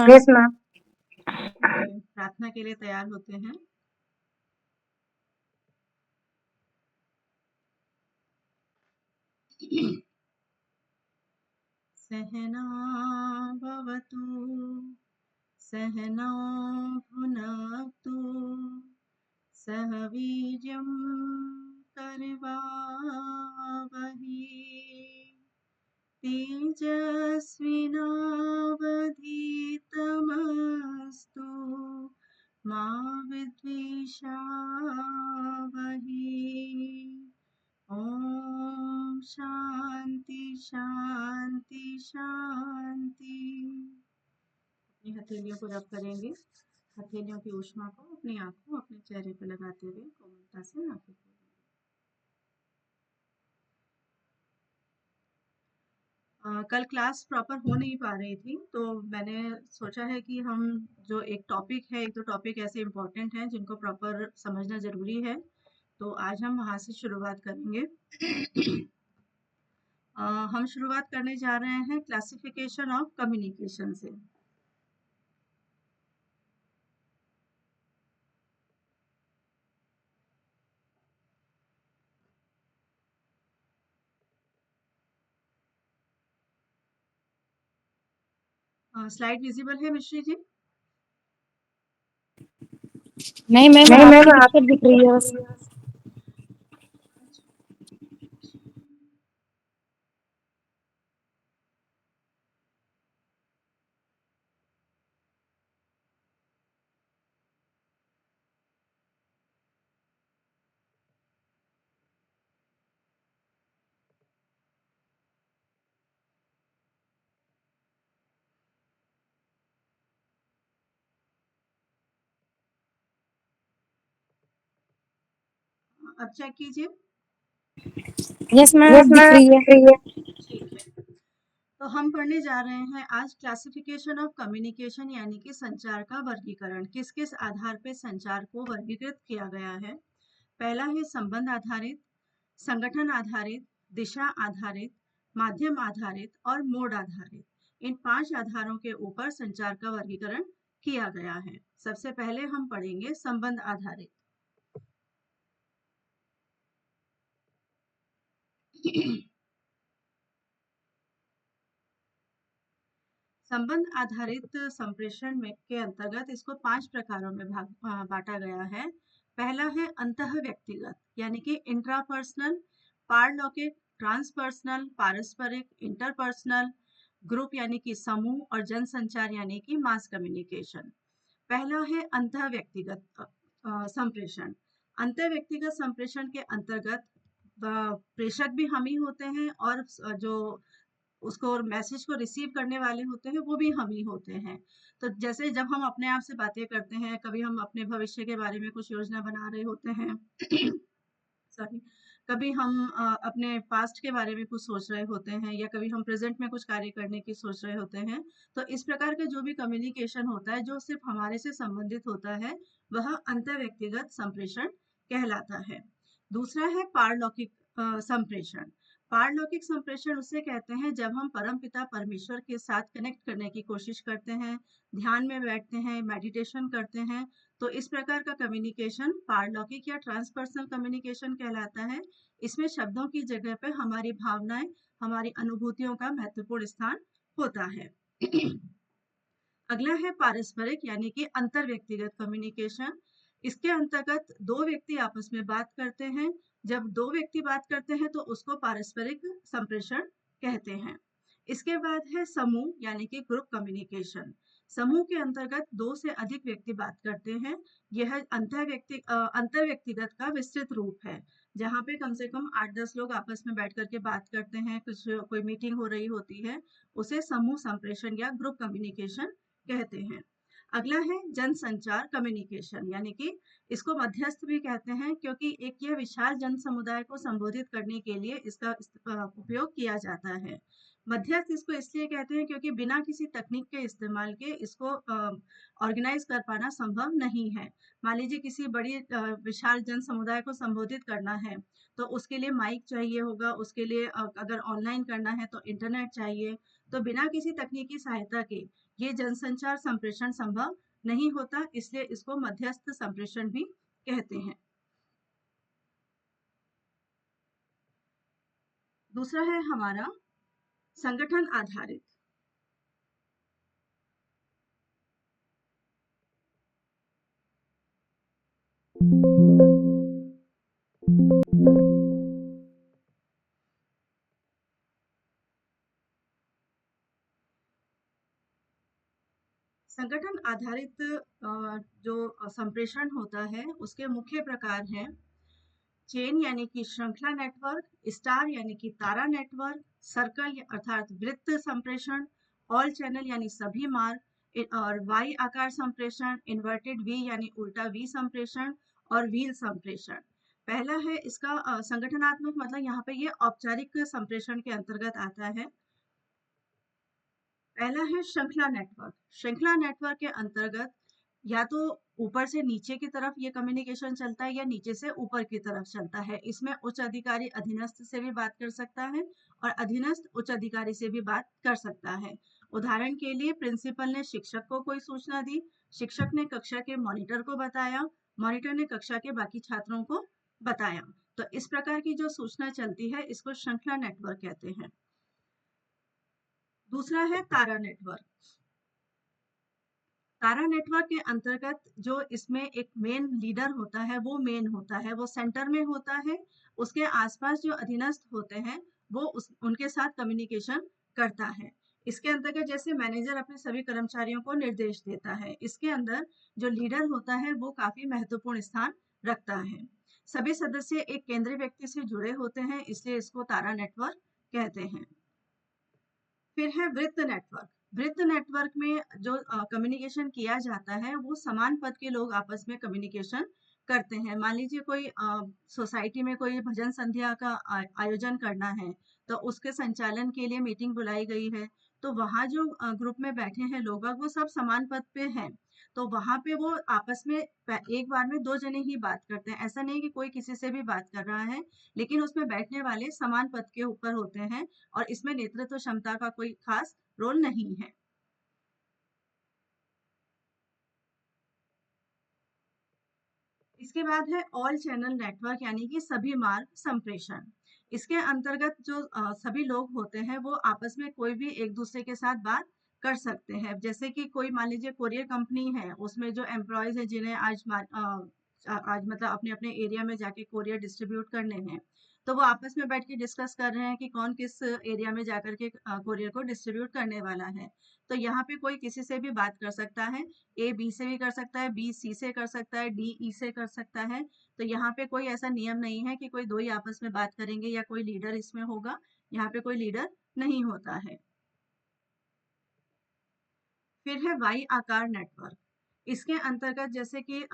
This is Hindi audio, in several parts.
Yes ma'am. प्रार्थना के लिए तैयार होते हैं। सहना भवतु सहनौ भुनक्तु सह वीर्यं करवावहै तेजस्विनावधीतमस्तु मा विद्विषावहै। ओम शांति शांति शांति। अपनी हथेलियों को रब करेंगे। हथेलियों की ऊष्मा को अपनी आंखों अपने चेहरे पर लगाते हुए कोमलता से आंखें खोलेंगे। कल क्लास प्रॉपर हो नहीं पा रही थी, तो मैंने सोचा है कि हम जो एक टॉपिक है, एक दो टॉपिक ऐसे इम्पोर्टेंट हैं जिनको प्रॉपर समझना ज़रूरी है, तो आज हम वहाँ से शुरुआत करेंगे। हम शुरुआत करने जा रहे हैं क्लासिफिकेशन ऑफ कम्युनिकेशन से। स्लाइड विजिबल है मिश्री जी? नहीं मैम, नहीं मैम, आपकी आप पिक्चर दिख रही है बस। अब चेक कीजिए। यस मैम, यस अब दिख मैम, रही है। ठीक है। तो हम पढ़ने जा रहे हैं आज क्लासिफिकेशन ऑफ कम्युनिकेशन, यानी कि संचार का वर्गीकरण। किस किस आधार पे संचार को वर्गीकृत किया गया है। पहला है संबंध आधारित, संगठन आधारित, दिशा आधारित, माध्यम आधारित और मोड आधारित। इन 5 आधारों के ऊपर संचार का वर्गीकरण किया गया है। सबसे पहले हम पढ़ेंगे संबंध आधारित। संबंध आधारित संप्रेषण में के अंतर्गत इसको 5 प्रकारों में बांटा गया है। पहला है अंतः व्यक्तिगत, यानी कि इंट्रापर्सनल, पारलौकिक, ट्रांसपर्सनल, पारस्परिक, इंटरपर्सनल, ग्रुप यानी कि समूह, और जनसंचार यानी कि मास कम्युनिकेशन। पहला है अंतः व्यक्तिगत संप्रेषण। अंतः व्यक्तिगत संप्रेषण के अंतर्गत प्रेषक भी हम ही होते हैं, और जो उसको मैसेज को रिसीव करने वाले होते हैं वो भी हम ही होते हैं। तो जैसे जब हम अपने आप से बातें करते हैं, कभी हम अपने भविष्य के बारे में कुछ योजना बना रहे होते हैं सॉरी, कभी हम अपने पास्ट के बारे में कुछ सोच रहे होते हैं, या कभी हम प्रेजेंट में कुछ कार्य करने की सोच रहे होते हैं, तो इस प्रकार का जो भी कम्युनिकेशन होता है जो सिर्फ हमारे से संबंधित होता है, वह अंतर व्यक्तिगत संप्रेषण कहलाता है। दूसरा है पारलौकिक संप्रेषण। पारलौकिक संप्रेषण उसे कहते हैं जब हम परमपिता परमेश्वर के साथ कनेक्ट करने की कोशिश करते हैं, ध्यान में बैठते हैं, मेडिटेशन करते हैं, तो इस प्रकार का कम्युनिकेशन पारलौकिक या ट्रांसपर्सनल कम्युनिकेशन कहलाता है। इसमें शब्दों की जगह पर हमारी भावनाएं, हमारी अनुभूतियों का महत्वपूर्ण स्थान होता है। अगला है पारस्परिक, यानी कि अंतर व्यक्तिगत कम्युनिकेशन। इसके अंतर्गत दो व्यक्ति आपस में बात करते हैं। जब दो व्यक्ति बात करते हैं तो उसको पारस्परिक संप्रेषण कहते हैं। इसके बाद है समूह, यानी कि ग्रुप कम्युनिकेशन। समूह के अंतर्गत 2 से अधिक व्यक्ति बात करते हैं। यह अंतर व्यक्तिगत का विस्तृत रूप है, जहाँ पे कम से कम 8-10 लोग आपस में बैठ करके बात करते हैं, कुछ कोई मीटिंग हो रही होती है, उसे समूह संप्रेषण या ग्रुप कम्युनिकेशन कहते हैं। अगला है जनसंचार कम्युनिकेशन, यानी कि इसको मध्यस्थ भी कहते हैं, क्योंकि एक यह विशाल जन समुदाय को संबोधित करने के लिए इसका उपयोग किया जाता है। मध्यस्थ इसको इसलिए कहते हैं क्योंकि बिना किसी तकनीक के इस्तेमाल के इसको ऑर्गेनाइज कर पाना संभव नहीं है। मान लीजिए किसी बड़ी विशाल जन समुदाय को संबोधित करना है, तो उसके लिए माइक चाहिए होगा, उसके लिए अगर ऑनलाइन करना है तो इंटरनेट चाहिए। तो बिना किसी तकनीकी सहायता के ये जनसंचार संप्रेषण संभव नहीं होता, इसलिए इसको मध्यस्थ संप्रेषण भी कहते हैं। दूसरा है हमारा संगठन आधारित। संगठन आधारित जो संप्रेषण होता है उसके मुख्य प्रकार हैं चेन यानी कि श्रृंखला नेटवर्क, स्टार यानी कि तारा नेटवर्क, सर्कल अर्थात वृत्त संप्रेषण, ऑल चैनल यानी सभी मार्ग, और वाई आकार संप्रेषण, इन्वर्टेड वी यानी उल्टा वी संप्रेषण और व्हील संप्रेषण। पहला है इसका संगठनात्मक मतलब यहाँ पे ये औपचारिक संप्रेषण के अंतर्गत आता है। पहला है श्रृंखला नेटवर्क। श्रृंखला नेटवर्क के अंतर्गत या तो ऊपर से नीचे की तरफ ये कम्युनिकेशन चलता है या नीचे से ऊपर की तरफ चलता है। इसमें उच्च अधिकारी अधीनस्थ से भी बात कर सकता है और अधीनस्थ उच्च अधिकारी से भी बात कर सकता है। उदाहरण के लिए प्रिंसिपल ने शिक्षक को कोई सूचना दी, शिक्षक ने कक्षा के मॉनिटर को बताया, मॉनिटर ने कक्षा के बाकी छात्रों को बताया। तो इस प्रकार की जो सूचना चलती है इसको श्रृंखला नेटवर्क कहते हैं। दूसरा है तारा नेटवर्क। तारा नेटवर्क के अंतर्गत जो इसमें एक मेन लीडर होता है वो मेन होता है, वो सेंटर में होता है। उसके आसपास जो अधीनस्थ होते हैं वो उनके साथ कम्युनिकेशन करता है। इसके अंतर्गत जैसे मैनेजर अपने सभी कर्मचारियों को निर्देश देता है, इसके अंदर जो लीडर होता है वो काफी महत्वपूर्ण स्थान रखता है। सभी सदस्य एक केंद्रीय व्यक्ति से जुड़े होते हैं, इसलिए इसको तारा नेटवर्क कहते हैं। फिर है वृत्त नेटवर्क। वृत्त नेटवर्क में जो कम्युनिकेशन किया जाता है वो समान पद के लोग आपस में कम्युनिकेशन करते हैं। मान लीजिए कोई सोसाइटी में कोई भजन संध्या का आयोजन करना है, तो उसके संचालन के लिए मीटिंग बुलाई गई है, तो वहाँ जो ग्रुप में बैठे हैं लोग वो सब समान पद पे हैं, तो वहाँ पे वो आपस में एक बार में दो जने ही बात करते हैं। ऐसा नहीं कि कोई किसी से भी बात कर रहा है, लेकिन उसमें बैठने वाले समान पद के ऊपर होते हैं और इसमें नेतृत्व क्षमता का कोई खास रोल नहीं है। इसके बाद है ऑल चैनल नेटवर्क यानी कि सभी मार्ग संप्रेषण। इसके अंतर्गत जो सभी लोग होते हैं वो आपस में कोई भी एक दूसरे के साथ बात कर सकते हैं। जैसे कि कोई मान लीजिए कोरियर कंपनी है, उसमें जो एम्प्लॉयज है जिन्हें आज मतलब अपने अपने एरिया में जाके कोरियर डिस्ट्रीब्यूट करने हैं, तो वो आपस में बैठ के डिस्कस कर रहे हैं कि कौन किस एरिया में जाकर के कोरियर को डिस्ट्रीब्यूट करने वाला है। तो यहाँ पे कोई किसी से भी बात कर सकता है, ए बी से भी कर सकता है, बी सी से कर सकता है, डी ई से कर सकता है। तो यहाँ पे कोई ऐसा नियम नहीं है कि कोई दो ही आपस में बात करेंगे या कोई लीडर इसमें होगा। यहाँ पे कोई लीडर नहीं होता है। फिर है वाई आकार नेटवर्क। इसके अंतर्गत जैसे कि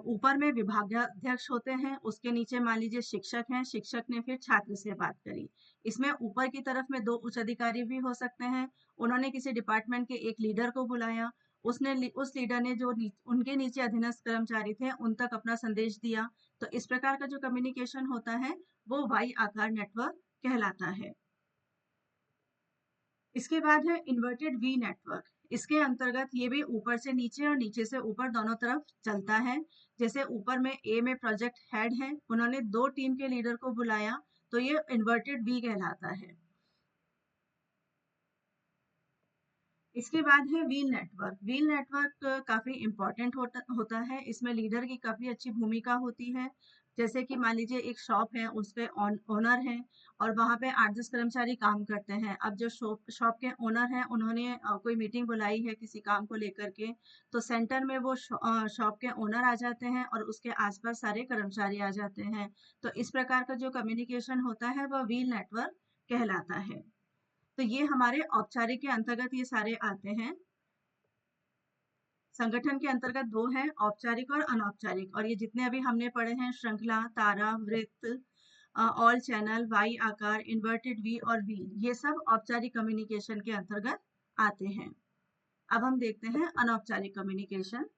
ऊपर में विभागाध्यक्ष होते हैं, उसके नीचे मान लीजिए शिक्षक हैं, शिक्षक ने फिर छात्र से बात करी। इसमें ऊपर की तरफ में दो उच्च अधिकारी भी हो सकते हैं, उन्होंने किसी डिपार्टमेंट के एक लीडर को बुलाया, उस लीडर ने जो उनके नीचे अधीनस्थ कर्मचारी थे उन तक अपना संदेश दिया। तो इस प्रकार का जो कम्युनिकेशन होता है वो वाई आकार नेटवर्क कहलाता है। इसके बाद है इन्वर्टेड वी नेटवर्क। इसके अंतर्गत ये भी ऊपर से नीचे और नीचे से ऊपर दोनों तरफ चलता है। जैसे ऊपर में ए में प्रोजेक्ट हेड है, उन्होंने दो टीम के लीडर को बुलाया, तो ये इन्वर्टेड वी कहलाता है। इसके बाद है व्हील नेटवर्क। व्हील नेटवर्क काफी इंपॉर्टेंट होता है। इसमें लीडर की काफी अच्छी भूमिका होती है। जैसे कि मान लीजिए एक शॉप है, उसके ओनर हैं और वहां पे 8-10 कर्मचारी काम करते हैं। अब जो शॉप के ओनर हैं उन्होंने कोई मीटिंग बुलाई है किसी काम को लेकर के, तो सेंटर में वो शॉप के ओनर आ जाते हैं और उसके आसपास सारे कर्मचारी आ जाते हैं। तो इस प्रकार का जो कम्युनिकेशन होता है वह व्हील नेटवर्क कहलाता है। तो ये हमारे औपचारिक के अंतर्गत ये सारे आते हैं। संगठन के अंतर्गत दो हैं, औपचारिक और अनौपचारिक, और ये जितने अभी हमने पढ़े हैं श्रृंखला, तारा, वृत्त, ऑल चैनल, वाई आकार, इन्वर्टेड वी और व्हील, ये सब औपचारिक कम्युनिकेशन के अंतर्गत आते हैं। अब हम देखते हैं अनौपचारिक कम्युनिकेशन।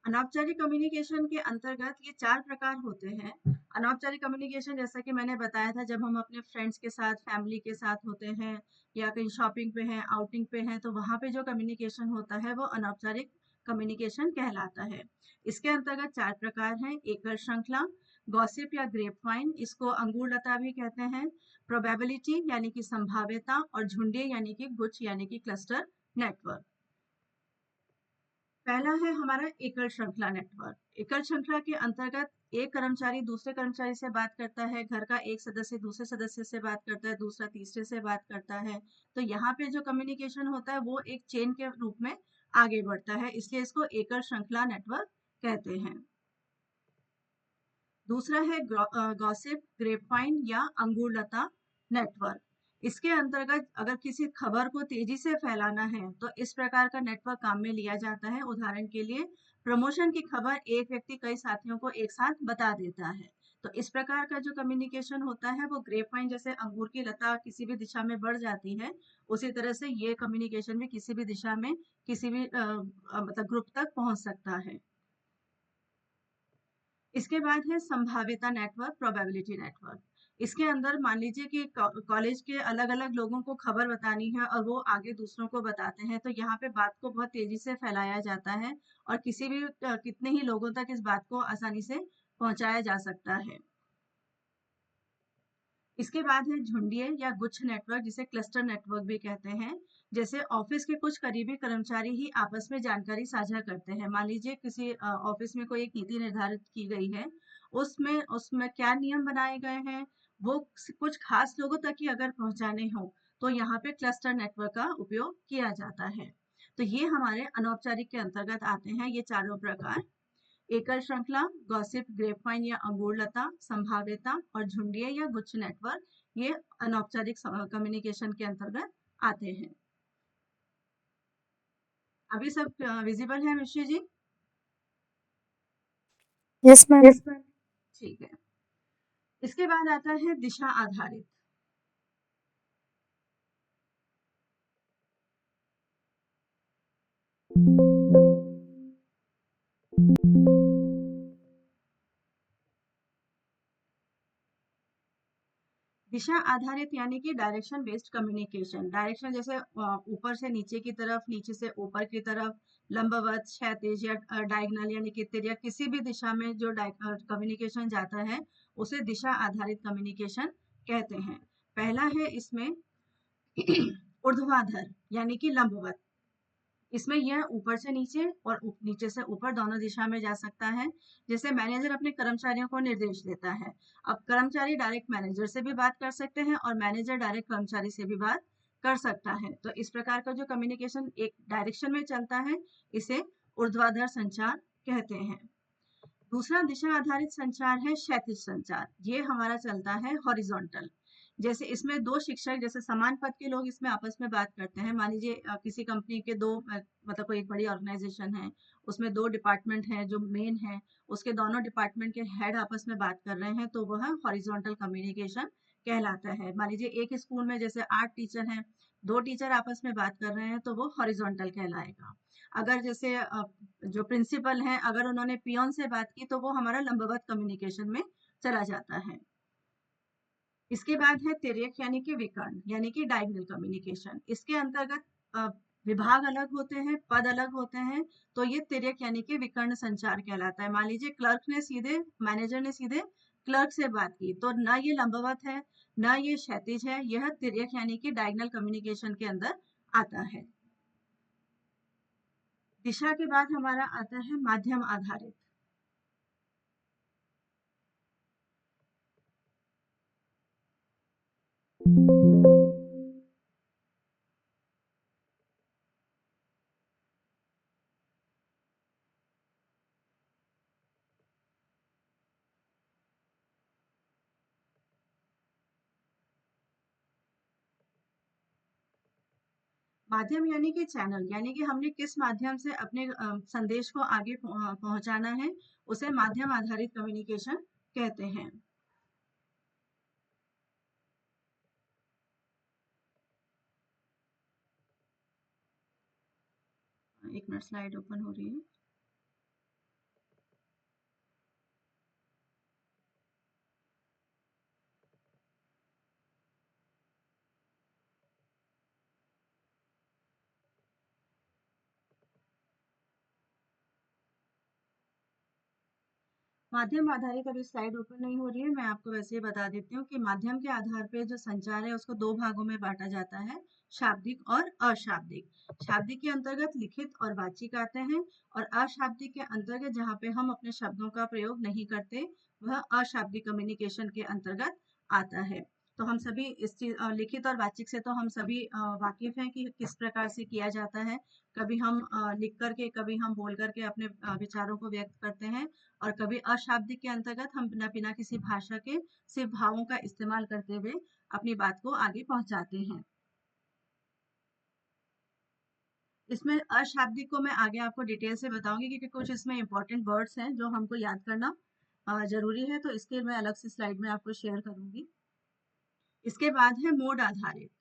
अनौपचारिक कम्युनिकेशन के अंतर्गत ये 4 प्रकार होते हैं। अनौपचारिक कम्युनिकेशन जैसा कि मैंने बताया था, जब हम अपने फ्रेंड्स के साथ, फैमिली के साथ होते हैं या कहीं शॉपिंग पे हैं, आउटिंग पे हैं, तो वहाँ पे जो कम्युनिकेशन होता है वो अनौपचारिक कम्युनिकेशन कहलाता है। इसके अंतर्गत 4 प्रकार हैं। एकल श्रृंखला, गॉसिप या ग्रेपवाइन, इसको अंगूर लता भी कहते हैं, प्रोबेबिलिटी यानी कि संभाव्यता, और झुंडे यानी कि गुच्छ यानी कि क्लस्टर नेटवर्क। पहला है हमारा एकल श्रृंखला नेटवर्क। एकल श्रृंखला के अंतर्गत एक कर्मचारी दूसरे कर्मचारी से बात करता है, घर का एक सदस्य दूसरे सदस्य से बात करता है, दूसरा तीसरे से बात करता है। तो यहाँ पे जो कम्युनिकेशन होता है वो एक चेन के रूप में आगे बढ़ता है, इसलिए इसको एकल श्रृंखला नेटवर्क कहते हैं। दूसरा है गॉसिप, ग्रेपवाइन या अंगूरलता नेटवर्क। इसके अंतर्गत अगर किसी खबर को तेजी से फैलाना है तो इस प्रकार का नेटवर्क काम में लिया जाता है। उदाहरण के लिए, प्रमोशन की खबर एक व्यक्ति कई साथियों को एक साथ बता देता है। तो इस प्रकार का जो कम्युनिकेशन होता है वो ग्रेपवाइन, जैसे अंगूर की लता किसी भी दिशा में बढ़ जाती है, उसी तरह से ये कम्युनिकेशन भी किसी भी दिशा में किसी भी मतलब ग्रुप तक पहुंच सकता है। इसके बाद है संभाव्यता नेटवर्क, प्रोबेबिलिटी नेटवर्क। इसके अंदर मान लीजिए कि कॉलेज के अलग अलग लोगों को खबर बतानी है और वो आगे दूसरों को बताते हैं, तो यहाँ पे बात को बहुत तेजी से फैलाया जाता है और किसी भी कितने ही लोगों तक इस बात को आसानी से पहुंचाया जा सकता है। इसके बाद है झुंडिये या गुच्छ नेटवर्क, जिसे क्लस्टर नेटवर्क भी कहते हैं। जैसे ऑफिस के कुछ करीबी कर्मचारी ही आपस में जानकारी साझा करते हैं। मान लीजिए किसी ऑफिस में कोई एक नीति निर्धारित की गई है, उसमें उसमें क्या नियम बनाए गए हैं, वो कुछ खास लोगों तक ही अगर पहुंचाने हो तो यहाँ पे क्लस्टर नेटवर्क का उपयोग किया जाता है। तो ये हमारे अनौपचारिक के अंतर्गत आते हैं ये चारों प्रकार। एकल श्रृंखला, गॉसिप, ग्रेपवाइन या अंगूरलता, संभाव्यता, और झुंडिये या गुच्छ नेटवर्क, ये अनौपचारिक कम्युनिकेशन के अंतर्गत आते हैं। अभी सब विजिबल है Mishri ji? Yes ma'am. Yes ma'am. ठीक है। इसके बाद आता है दिशा आधारित। दिशा आधारित यानी कि डायरेक्शन बेस्ड कम्युनिकेशन। डायरेक्शन जैसे ऊपर से नीचे की तरफ, नीचे से ऊपर की तरफ, लंबवत, क्षैतिज या डायगोनल यानी कि तिर्यक, किसी भी दिशा में जो कम्युनिकेशन जाता है उसे दिशा आधारित कम्युनिकेशन कहते हैं। पहला है इसमें ऊर्ध्वाधर यानी कि लंबवत। इसमें यह ऊपर से नीचे और नीचे से ऊपर दोनों दिशा में जा सकता है। जैसे मैनेजर अपने कर्मचारियों को निर्देश देता है, अब कर्मचारी डायरेक्ट मैनेजर से भी बात कर सकते हैं और मैनेजर डायरेक्ट कर्मचारी से भी बात कर सकता है। तो इस प्रकार का जो कम्युनिकेशन एक डायरेक्शन में चलता है इसे ऊर्ध्वाधर संचार कहते हैं। दूसरा दिशा आधारित संचार है क्षैतिज संचार। ये हमारा चलता है हॉरिजॉन्टल। जैसे इसमें दो शिक्षक, जैसे समान पद के लोग इसमें आपस में बात करते हैं। मान लीजिए किसी कंपनी के दो मतलब कोई एक बड़ी ऑर्गेनाइजेशन है, उसमें दो डिपार्टमेंट हैं जो मेन है, उसके दोनों डिपार्टमेंट के हेड आपस में बात कर रहे हैं तो वह हॉरिजॉन्टल कम्युनिकेशन कहलाता है। मान लीजिए एक स्कूल में जैसे 8 टीचर हैं, दो टीचर आपस में बात कर रहे हैं तो वो हॉरिजॉन्टल कहलाएगा। अगर जैसे जो प्रिंसिपल हैं अगर उन्होंने पियोन से बात की तो वो हमारा लंबवत कम्युनिकेशन में चला जाता है। इसके बाद है तिर्यक यानी कि विकर्ण यानी कि डायगोनल कम्युनिकेशन। इसके अंतर्गत विभाग अलग होते हैं, पद अलग होते हैं, तो ये तिर्यक यानी कि विकर्ण संचार कहलाता है। मान लीजिए क्लर्क ने सीधे, मैनेजर ने सीधे क्लर्क से बात की तो ना ये लंबवत है ना ये क्षैतिज है, यह तिर्यक यानी कि डायगोनल कम्युनिकेशन के अंदर आता है। दिशा के बाद हमारा आता है माध्यम आधारित। माध्यम यानी कि चैनल, यानी कि हमने किस माध्यम से अपने संदेश को आगे पहुंचाना है, उसे माध्यम आधारित कम्युनिकेशन कहते हैं। एक मिनट, स्लाइड ओपन हो रही है। माध्यम आधारित अभी स्लाइड ओपन नहीं हो रही है, मैं आपको वैसे ही बता देती हूँ कि माध्यम के आधार पे जो संचार है उसको दो भागों में बांटा जाता है, शाब्दिक और अशाब्दिक। शाब्दिक के अंतर्गत लिखित और वाचिक आते हैं, और अशाब्दिक के अंतर्गत जहाँ पे हम अपने शब्दों का प्रयोग नहीं करते, वह अशाब्दिक कम्युनिकेशन के अंतर्गत आता है। तो हम सभी इस चीज लिखित और वाचिक से तो हम सभी वाकिफ हैं कि किस प्रकार से किया जाता है। कभी हम लिख करके, कभी हम बोल करके अपने विचारों को व्यक्त करते हैं, और कभी अशाब्दिक के अंतर्गत हम बिना बिना किसी भाषा के सिर्फ भावों का इस्तेमाल करते हुए अपनी बात को आगे पहुंचाते हैं। इसमें अशाब्दिक को मैं आगे आपको डिटेल से बताऊंगी, क्योंकि कुछ इसमें इंपॉर्टेंट वर्ड्स हैं जो हमको याद करना जरूरी है, तो इसके मैं अलग से स्लाइड में आपको शेयर करूंगी। इसके बाद है मोड आधारित।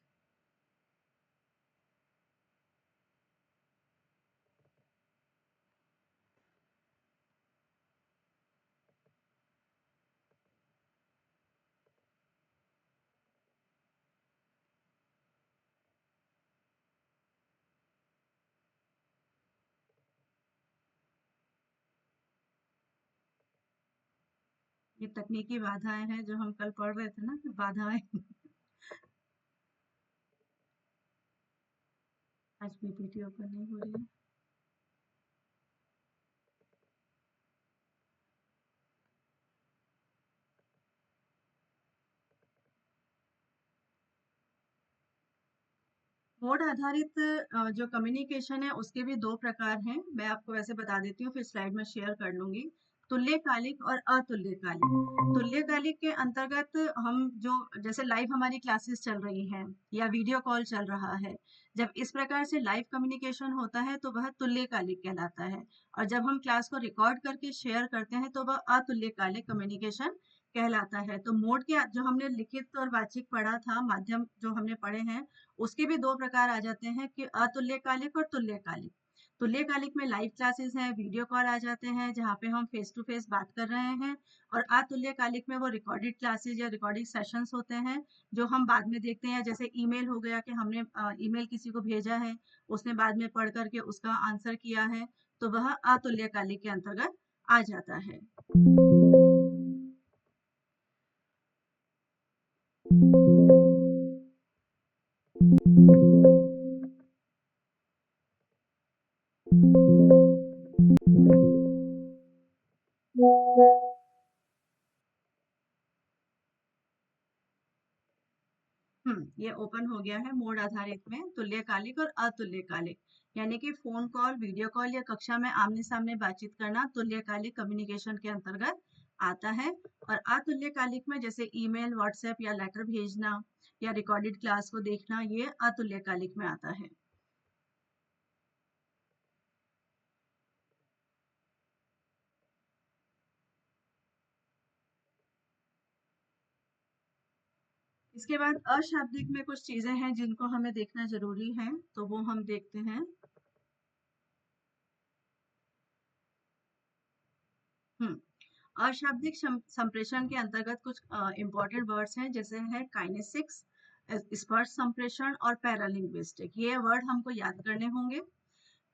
ये तकनीकी बाधाएं हैं जो हम कल पढ़ रहे थे ना, बाधाएं। आज पीपीटी ओपन नहीं हो रही है। मोड आधारित जो कम्युनिकेशन है उसके भी दो प्रकार हैं, मैं आपको वैसे बता देती हूँ, फिर स्लाइड में शेयर कर लूंगी। तुल्यकालिक और अतुल्यकालिक। तुल्यकालिक के अंतर्गत हम जो, जैसे लाइव हमारी क्लासेस चल रही हैं या वीडियो कॉल चल रहा है, जब इस प्रकार से लाइव कम्युनिकेशन होता है तो वह तुल्यकालिक कहलाता है, और जब हम क्लास को रिकॉर्ड करके शेयर करते हैं तो वह अतुल्यकालिक कम्युनिकेशन कहलाता है। तो मोड के जो हमने लिखित और वाचिक पढ़ा था, माध्यम जो हमने पढ़े हैं, उसके भी दो प्रकार आ जाते हैं कि अतुल्यकालिक और तुल्यकालिक। तुल्यकालिक में लाइव क्लासेस हैं, वीडियो कॉल आ जाते हैं जहाँ पे हम फेस टू फेस बात कर रहे हैं, और अतुल्यकालिक में वो रिकॉर्डेड क्लासेस या रिकॉर्डिंग सेशंस होते हैं जो हम बाद में देखते हैं। जैसे ईमेल हो गया कि हमने ईमेल किसी को भेजा है, उसने बाद में पढ़ करके उसका आंसर किया है, तो वह अतुल्यकालिक के अंतर्गत आ जाता है। ये ओपन हो गया है मोड आधारित में, तुल्यकालिक और अतुल्यकालिक। यानी कि फोन कॉल, वीडियो कॉल या कक्षा में आमने सामने बातचीत करना तुल्यकालिक कम्युनिकेशन के अंतर्गत आता है, और अतुल्यकालिक में जैसे ईमेल, व्हाट्सएप या लेटर भेजना या रिकॉर्डेड क्लास को देखना, ये अतुल्यकालिक में आता है। इसके बाद अशाब्दिक में कुछ चीजें हैं जिनको हमें देखना जरूरी है, तो वो हम देखते हैं। अशाब्दिक संप्रेषण के अंतर्गत कुछ इंपॉर्टेंट वर्ड्स हैं, जैसे है काइनेसिक्स, स्पर्श संप्रेषण और पैरालिंग्विस्टिक। ये वर्ड हमको याद करने होंगे।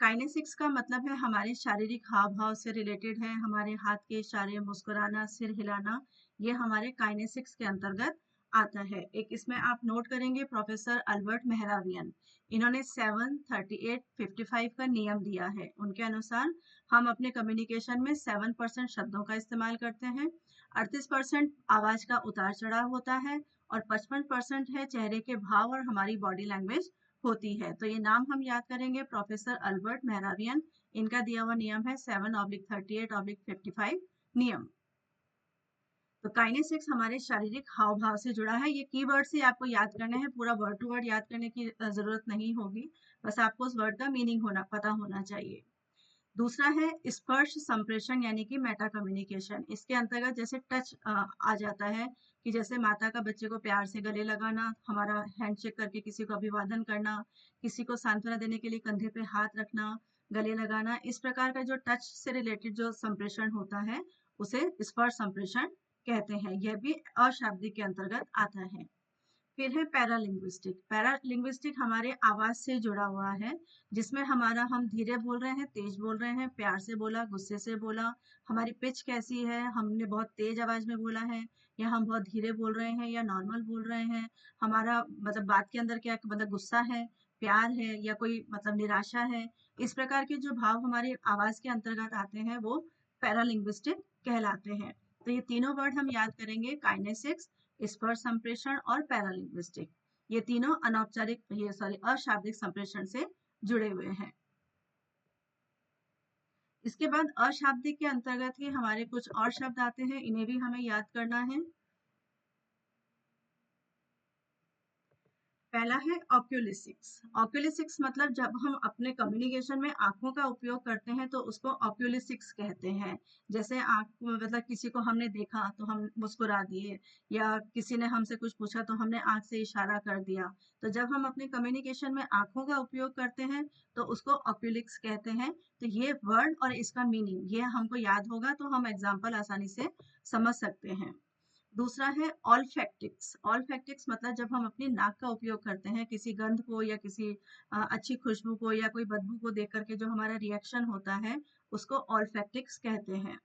काइनेसिक्स का मतलब है हमारे शारीरिक हाव भाव से रिलेटेड है, हमारे हाथ के इशारे, मुस्कुराना, सिर हिलाना, ये हमारे काइनेसिक्स के अंतर्गत आता है। एक इसमें आप नोट करेंगे, प्रोफेसर अल्बर्ट मेहराबियन, इन्होंने 7-38-55 का नियम दिया है। उनके अनुसार हम अपने कम्युनिकेशन में 7% शब्दों का इस्तेमाल करते हैं, 38% आवाज का उतार चढ़ाव होता है, और 55% है चेहरे के भाव और हमारी बॉडी लैंग्वेज होती है। तो ये नाम हम याद करेंगे, प्रोफेसर अल्बर्ट मेहराबियन, इनका दिया हुआ नियम है 7/38/55 नियम। तो काइनेसिक्स हमारे शारीरिक हाव भाव से जुड़ा है। ये कीवर्ड से आपको याद करने हैं, पूरा वर्ड टू वर्ड याद करने की जरूरत नहीं होगी, बस आपको उस वर्ड का मीनिंग पता होना चाहिए। दूसरा है स्पर्श संप्रेषण, यानी कि मेटा कम्युनिकेशन। इसके अंतर्गत जैसे टच आ जाता है, कि जैसे माता का बच्चे को प्यार से गले लगाना, हमारा हैंडशेक करके किसी को अभिवादन करना, किसी को सांत्वना देने के लिए कंधे पे हाथ रखना, गले लगाना, इस प्रकार का जो टच से रिलेटेड जो संप्रेषण होता है उसे स्पर्श संप्रेषण कहते हैं। यह भी अशाब्दिक के अंतर्गत आता है। फिर है पैरालिंग्विस्टिक। पैरालिंग्विस्टिक हमारे आवाज से जुड़ा हुआ है, जिसमें हमारा हम धीरे बोल रहे हैं, तेज बोल रहे हैं, प्यार से बोला, गुस्से से बोला, हमारी पिच कैसी है, हमने बहुत तेज आवाज में बोला है या हम बहुत धीरे बोल रहे हैं या नॉर्मल बोल रहे हैं, हमारा मतलब बात के अंदर क्या मतलब गुस्सा है, प्यार है या कोई मतलब निराशा है। इस प्रकार के जो भाव हमारी आवाज के अंतर्गत आते हैं वो पैरालिंग्विस्टिक कहलाते हैं। तो ये तीनों वर्ड हम याद करेंगे, काइनेसिक्स, स्पर्श संप्रेषण और पैरालिंग्विस्टिक। ये तीनों अनौपचारिक ये सॉरी अशाब्दिक संप्रेषण से जुड़े हुए हैं। इसके बाद अशाब्दिक के अंतर्गत ही हमारे कुछ और शब्द आते हैं, इन्हें भी हमें याद करना है। पहला है ऑक्यूलिसिक्स। ऑक्यूलिसिक्स मतलब जब हम अपने कम्युनिकेशन में आंखों का उपयोग करते हैं तो उसको ऑक्यूलिसिक्स कहते हैं। जैसे आंख मतलब किसी को हमने देखा तो हम मुस्कुरा दिए, या किसी ने हमसे कुछ पूछा तो हमने आंख से इशारा कर दिया। तो जब हम अपने कम्युनिकेशन में आंखों का उपयोग करते हैं तो उसको ऑक्यूलिक्स कहते हैं। तो ये वर्ड और इसका मीनिंग ये हमको याद होगा तो हम एग्जाम्पल आसानी से समझ सकते हैं। दूसरा है ऑल्फैक्टिक्स। ऑल्फैक्टिक्स मतलब जब हम अपनी नाक का उपयोग करते हैं किसी गंध को या किसी अच्छी खुशबू को या कोई बदबू को देख करके जो हमारा रिएक्शन होता है उसको ऑल्फैक्टिक्स कहते हैं।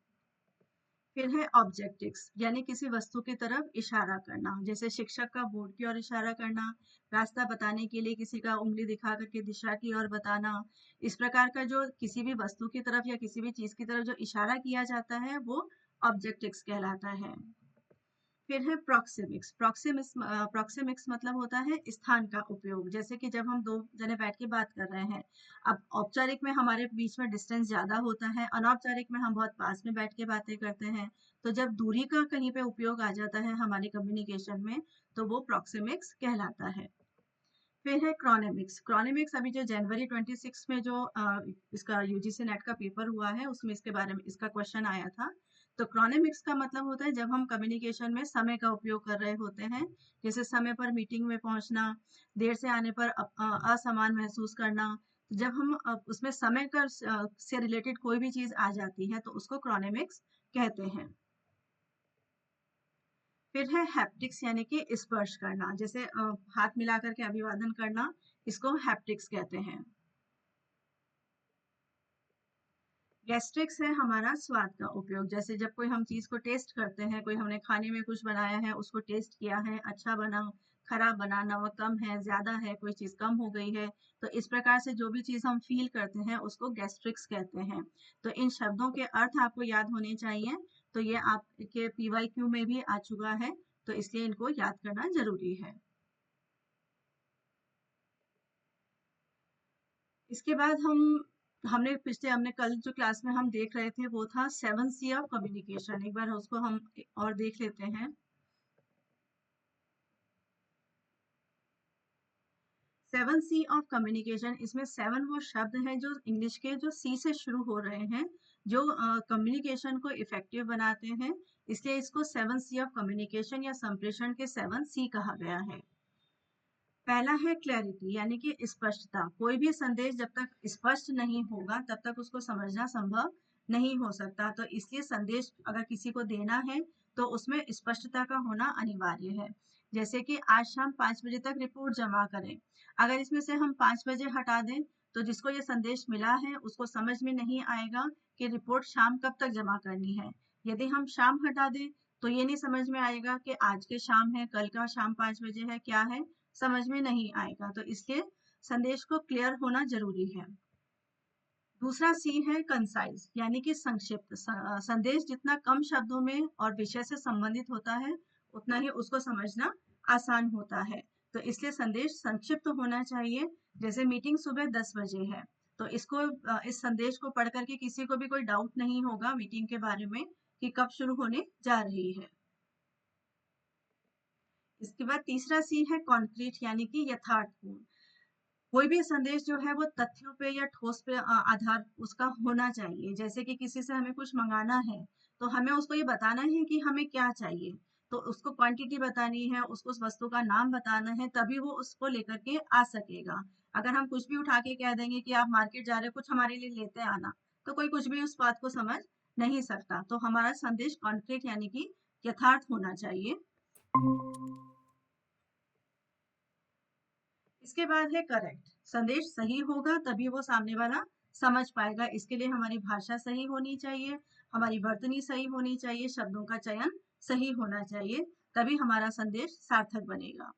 फिर है ऑब्जेक्टिक्स, यानी किसी वस्तु की तरफ इशारा करना, जैसे शिक्षक का बोर्ड की ओर इशारा करना, रास्ता बताने के लिए किसी का उंगली दिखा करके दिशा की ओर बताना। इस प्रकार का जो किसी भी वस्तु की तरफ या किसी भी चीज की तरफ जो इशारा किया जाता है वो ऑब्जेक्टिक्स कहलाता है। फिर है प्रॉक्सिमिक्स। प्रॉक्सिमिक्स मतलब होता है स्थान का उपयोग, जैसे कि जब हम दो जने बैठ के बात कर रहे हैं, अब औपचारिक में हमारे बीच में डिस्टेंस ज्यादा होता है, अनौपचारिक में हम बहुत पास में बैठ के बातें करते हैं। तो जब दूरी का कहीं पे उपयोग आ जाता है हमारी कम्युनिकेशन में तो वो प्रॉक्सिमिक्स कहलाता है। फिर है क्रोनेमिक्स। क्रोनेमिक्स अभी जो जनवरी 26 में जो इसका यूजीसी नेट का पेपर हुआ है उसमें इसके बारे में इसका क्वेश्चन आया था। तो क्रोनेमिक्स का मतलब होता है जब हम कम्युनिकेशन में समय का उपयोग कर रहे होते हैं, जैसे समय पर मीटिंग में पहुंचना, देर से आने पर असमान महसूस करना। तो जब हम उसमें समय का से रिलेटेड कोई भी चीज आ जाती है तो उसको क्रोनेमिक्स कहते हैं। फिर है हैप्टिक्स, यानी कि स्पर्श करना, जैसे हाथ मिला करके अभिवादन करना, इसको हैप्टिक्स कहते हैं। गैस्ट्रिक्स है हमारा स्वाद का उपयोग, जैसे जब कोई हम चीज को टेस्ट करते हैं, कोई हमने खाने में कुछ बनाया है उसको टेस्ट किया है, अच्छा बना, खराब बना, नमक कम है, ज्यादा है, कोई चीज कम हो गई है, तो इस प्रकार से जो भी चीज हम फील करते हैं उसको गैस्ट्रिक्स कहते हैं। तो इन शब्दों के अर्थ आपको याद होने चाहिए। तो ये आपके पीवाईक्यू में भी आ चुका है, तो इसलिए इनको याद करना जरूरी है। इसके बाद हमने कल जो क्लास में हम देख रहे थे वो था 7C ऑफ कम्युनिकेशन। एक बार उसको हम और देख लेते हैं। 7C ऑफ कम्युनिकेशन, इसमें 7 वो शब्द हैं जो इंग्लिश के जो सी से शुरू हो रहे हैं, जो कम्युनिकेशन को इफेक्टिव बनाते हैं, इसलिए इसको 7C ऑफ कम्युनिकेशन या संप्रेषण के 7C कहा गया है। पहला है क्लैरिटी, यानी कि स्पष्टता। कोई भी संदेश जब तक स्पष्ट नहीं होगा तब तक उसको समझना संभव नहीं हो सकता। तो इसलिए संदेश अगर किसी को देना है तो उसमें स्पष्टता का होना अनिवार्य है। जैसे कि आज शाम 5 बजे तक रिपोर्ट जमा करें। अगर इसमें से हम 5 बजे हटा दें तो जिसको ये संदेश मिला है उसको समझ में नहीं आएगा कि रिपोर्ट शाम कब तक जमा करनी है। यदि हम शाम हटा दें तो ये नहीं समझ में आएगा कि आज के शाम है, कल का शाम 5 बजे है, क्या है, समझ में नहीं आएगा। तो इसलिए संदेश को क्लियर होना जरूरी है। दूसरा सी है कंसाइज, यानी कि संक्षिप्त। संदेश जितना कम शब्दों में और विषय से संबंधित होता है उतना ही उसको समझना आसान होता है। तो इसलिए संदेश संक्षिप्त होना चाहिए। जैसे मीटिंग सुबह 10 बजे है तो इस संदेश को पढ़ करके किसी को भी कोई डाउट नहीं होगा मीटिंग के बारे में कि कब शुरू होने जा रही है। इसके बाद तीसरा सी है कॉन्क्रीट, यानी कि यथार्थपूर्ण। कोई भी संदेश जो है वो तथ्यों पे या ठोस पे आधार उसका होना चाहिए। जैसे कि किसी से हमें कुछ मंगाना है तो हमें उसको ये बताना है कि हमें क्या चाहिए, तो उसको क्वांटिटी बतानी है, उसको उस वस्तु का नाम बताना है, तभी वो उसको लेकर के आ सकेगा। अगर हम कुछ भी उठा के कह देंगे कि आप मार्केट जा रहे हो कुछ हमारे लिए लेते आना, तो कोई कुछ भी उस बात को समझ नहीं सकता। तो हमारा संदेश कॉन्क्रीट यानी कि यथार्थ होना चाहिए। इसके बाद है करेक्ट। संदेश सही होगा तभी वो सामने वाला समझ पाएगा। इसके लिए हमारी भाषा सही होनी चाहिए, हमारी वर्तनी सही होनी चाहिए, शब्दों का चयन सही होना चाहिए, तभी हमारा संदेश सार्थक बनेगा।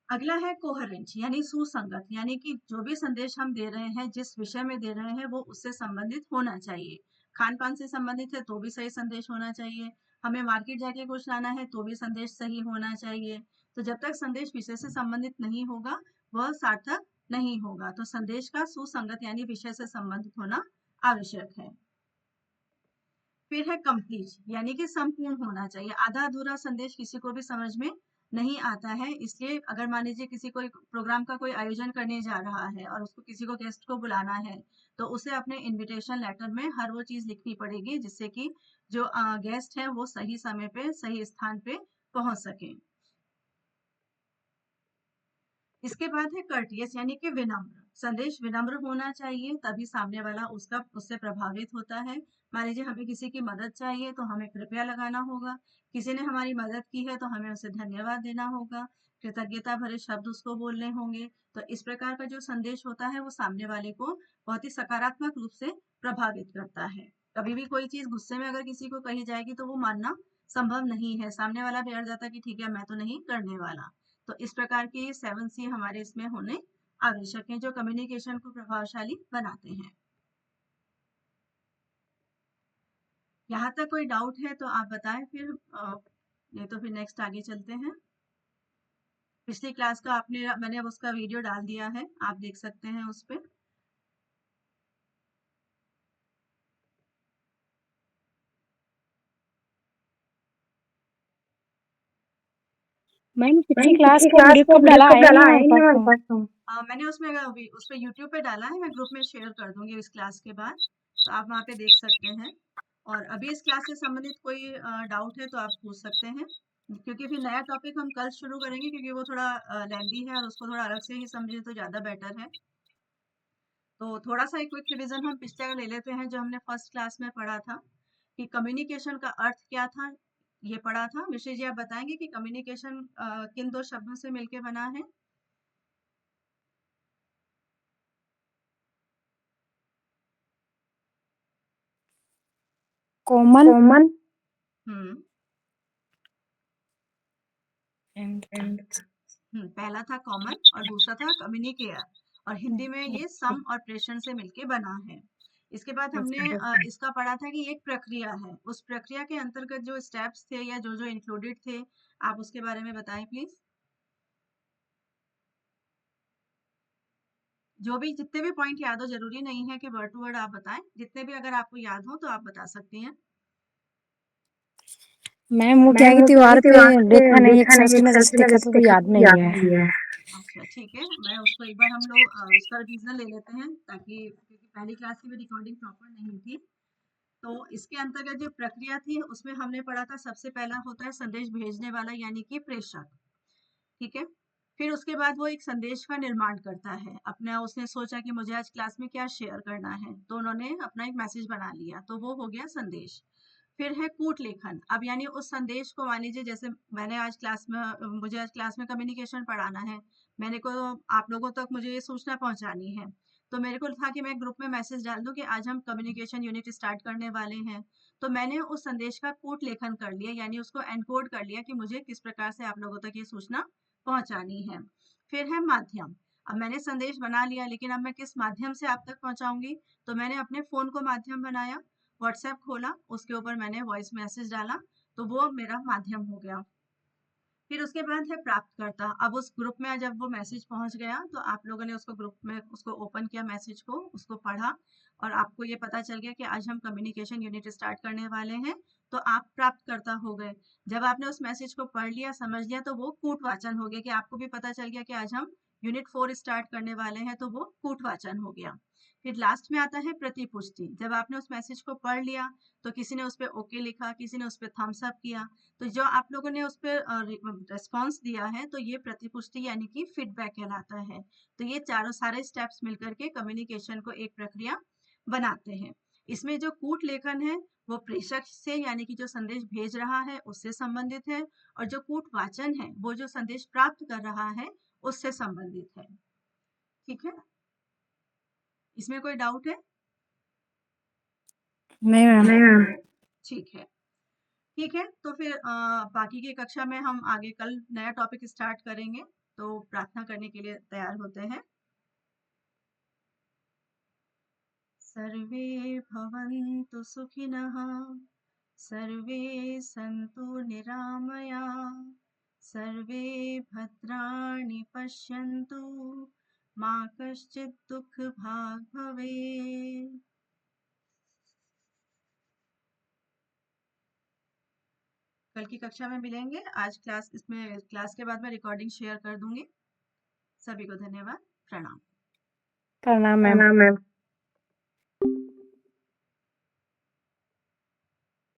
अगला है कोहेरेंट यानी सुसंगत, यानी कि जो भी संदेश हम दे रहे हैं, जिस विषय में दे रहे हैं, वो उससे संबंधित होना चाहिए। खान पान से संबंधित है तो भी सही संदेश होना चाहिए, हमें मार्केट जाके कुछ लाना है तो भी संदेश सही होना चाहिए। तो जब तक संदेश विषय से संबंधित नहीं होगा वह सार्थक नहीं होगा। तो संदेश का सुसंगत यानी विषय से संबंधित होना आवश्यक है। फिर है कंप्लीट यानी कि संपूर्ण होना चाहिए। आधा अधूरा संदेश किसी को भी समझ में नहीं आता है, इसलिए अगर मान लीजिए किसी कोई प्रोग्राम का कोई आयोजन करने जा रहा है और उसको किसी को गेस्ट को बुलाना है, तो उसे अपने इनविटेशन लेटर में हर वो चीज लिखनी पड़ेगी जिससे कि जो गेस्ट है वो सही समय पे सही स्थान पे पहुंच सके। इसके बाद है कर्टियस यानी कि विनम्र। संदेश विनम्र होना चाहिए तभी सामने वाला उससे प्रभावित होता है। मान लीजिए हमें किसी की मदद चाहिए तो हमें कृपया लगाना होगा, किसी ने हमारी मदद की है तो हमें उसे धन्यवाद देना होगा, कृतज्ञता भरे शब्द उसको बोलने होंगे। तो इस प्रकार का जो संदेश होता है वो सामने वाले को बहुत ही सकारात्मक रूप से प्रभावित करता है। कभी भी कोई चीज गुस्से में अगर किसी को कही जाएगी तो वो मानना संभव नहीं है, सामने वाला भी अड़ जाता है कि ठीक है मैं तो नहीं करने वाला। तो इस प्रकार के 7C हमारे इसमें होने आवश्यक हैं जो कम्युनिकेशन को प्रभावशाली बनाते हैं। यहाँ तक कोई डाउट है तो आप बताएं, फिर नहीं तो फिर नेक्स्ट आगे चलते हैं। पिछली क्लास का मैंने अब उसका वीडियो डाल दिया है, आप देख सकते हैं उस पर। मैम पिछली क्लास का वीडियो कब डाला, आया नहीं हमारे पास तो। मैंने उसमें उस पर यूट्यूब पे डाला है, मैं ग्रुप में शेयर कर दूंगी इस क्लास के बाद, तो आप वहाँ पे देख सकते हैं। और अभी इस क्लास से संबंधित कोई डाउट है तो आप पूछ सकते हैं, क्योंकि फिर नया टॉपिक हम कल शुरू करेंगे, क्योंकि वो थोड़ा लेंदी है और उसको थोड़ा अलग से ही समझे तो ज़्यादा बेटर है। तो थोड़ा सा एक क्विक रिवीजन हम पिछले ले लेते हैं जो हमने फर्स्ट क्लास में पढ़ा था कि कम्युनिकेशन का अर्थ क्या था। ये पढ़ा था। मिश्री जी आप बताएंगे कि कम्युनिकेशन किन दो शब्दों से मिलके बना है? कॉमन हम्म एंड पहला था कॉमन और दूसरा था कम्युनिकेयर, और हिंदी में ये सम और प्रेषण से मिलके बना है। इसके बाद हमने इसका पढ़ा था कि एक प्रक्रिया है, उस प्रक्रिया के अंतर्गत जो स्टेप्स थे या जो जो इंक्लूडेड थे, आप उसके बारे में बताएं प्लीज। जो भी जितने भी पॉइंट याद हो, जरूरी नहीं है कि वर्ड टू वर्ड आप बताएं, जितने भी अगर आपको याद हो तो आप बता सकती हैं। मैम वो क्या है कि त्योहार पे देखा नहीं, एक्सरसाइज में जैसे देखा था तो याद नहीं है। अच्छा ठीक है, मैं उसको एक बार हम लोग उसका रिवीजन ले लेते हैं, ताकि क्योंकि पहली क्लास की भी रिकॉर्डिंग प्रॉपर नहीं थी। तो इसके अंतर्गत जो प्रक्रिया थी उसमें हमने पढ़ा था, सबसे पहला होता है संदेश भेजने वाला यानी कि प्रेषक। ठीक है, फिर उसके बाद वो एक संदेश का निर्माण करता है। अपना उसने सोचा कि मुझे आज क्लास में क्या शेयर करना है, तो उन्होंने अपना एक मैसेज बना लिया, तो वो हो गया संदेश। फिर है कूट लेखन। अब यानी उस संदेश को, मान लीजिए जैसे मैंने आज क्लास में मुझे आज क्लास में कम्युनिकेशन पढ़ाना है, मैंने को आप लोगों तक मुझे ये सूचना पहुंचानी है, तो मेरे को था कि मैं ग्रुप में मैसेज डाल दूं कि आज हम कम्युनिकेशन यूनिट स्टार्ट करने वाले हैं। तो मैंने उस संदेश का कूट लेखन कर लिया, यानी उसको एनकोड कर लिया कि मुझे किस प्रकार से आप लोगों तक ये सूचना पहुंचानी है। फिर है माध्यम। अब मैंने संदेश बना लिया, लेकिन अब मैं किस माध्यम से आप तक पहुंचाऊंगी, तो मैंने अपने फोन को माध्यम बनाया, व्हाट्सएप खोला, उसके ऊपर मैंने वॉइस मैसेज डाला, तो वो मेरा माध्यम हो गया। फिर उसके बाद है प्राप्तकर्ता। अब उस ग्रुप में जब वो मैसेज पहुंच गया तो आप लोगों ने उसको ग्रुप में उसको ओपन किया, मैसेज को उसको पढ़ा, और आपको ये पता चल गया कि आज हम कम्युनिकेशन यूनिट स्टार्ट करने वाले हैं, तो आप प्राप्तकर्ता हो गए। जब आपने उस मैसेज को पढ़ लिया, समझ लिया, तो वो कूटवाचन हो गया कि आपको भी पता चल गया कि आज हम यूनिट 4 स्टार्ट करने वाले हैं, तो वो कूटवाचन हो गया। फिर लास्ट में आता है प्रतिपुष्टि। जब आपने उस मैसेज को पढ़ लिया तो किसी ने उस पर ओके लिखा, किसी ने उस पर थम्स अप किया, तो जो आप लोगों ने उस पर रिस्पॉन्स दिया है, तो ये प्रतिपुष्टि यानी कि फीडबैक कहलाता है। तो ये चारों सारे स्टेप्स मिलकर के कम्युनिकेशन को एक प्रक्रिया बनाते हैं। इसमें जो कूट लेखन है वो प्रेषक से यानी कि जो संदेश भेज रहा है उससे संबंधित है, और जो कूटवाचन है वो जो संदेश प्राप्त कर रहा है उससे संबंधित है। ठीक है, इसमें कोई डाउट है? नहीं मैम। नहीं मैम। ठीक है, ठीक है। तो फिर बाकी की कक्षा में हम आगे कल नया टॉपिक स्टार्ट करेंगे, तो प्रार्थना करने के लिए तैयार होते हैं। सर्वे भवन्तु सुखिनः, सर्वे सन्तु निरामयाः, सर्वे भद्राणि पश्यन्तु, मा कश्चित् दुःखभाग् भवेत्। कल की कक्षा में मिलेंगे। आज क्लास के बाद मैं रिकॉर्डिंग शेयर कर दूंगी। सभी को धन्यवाद, प्रणाम। प्रणाम मैम। प्रणाम मैम।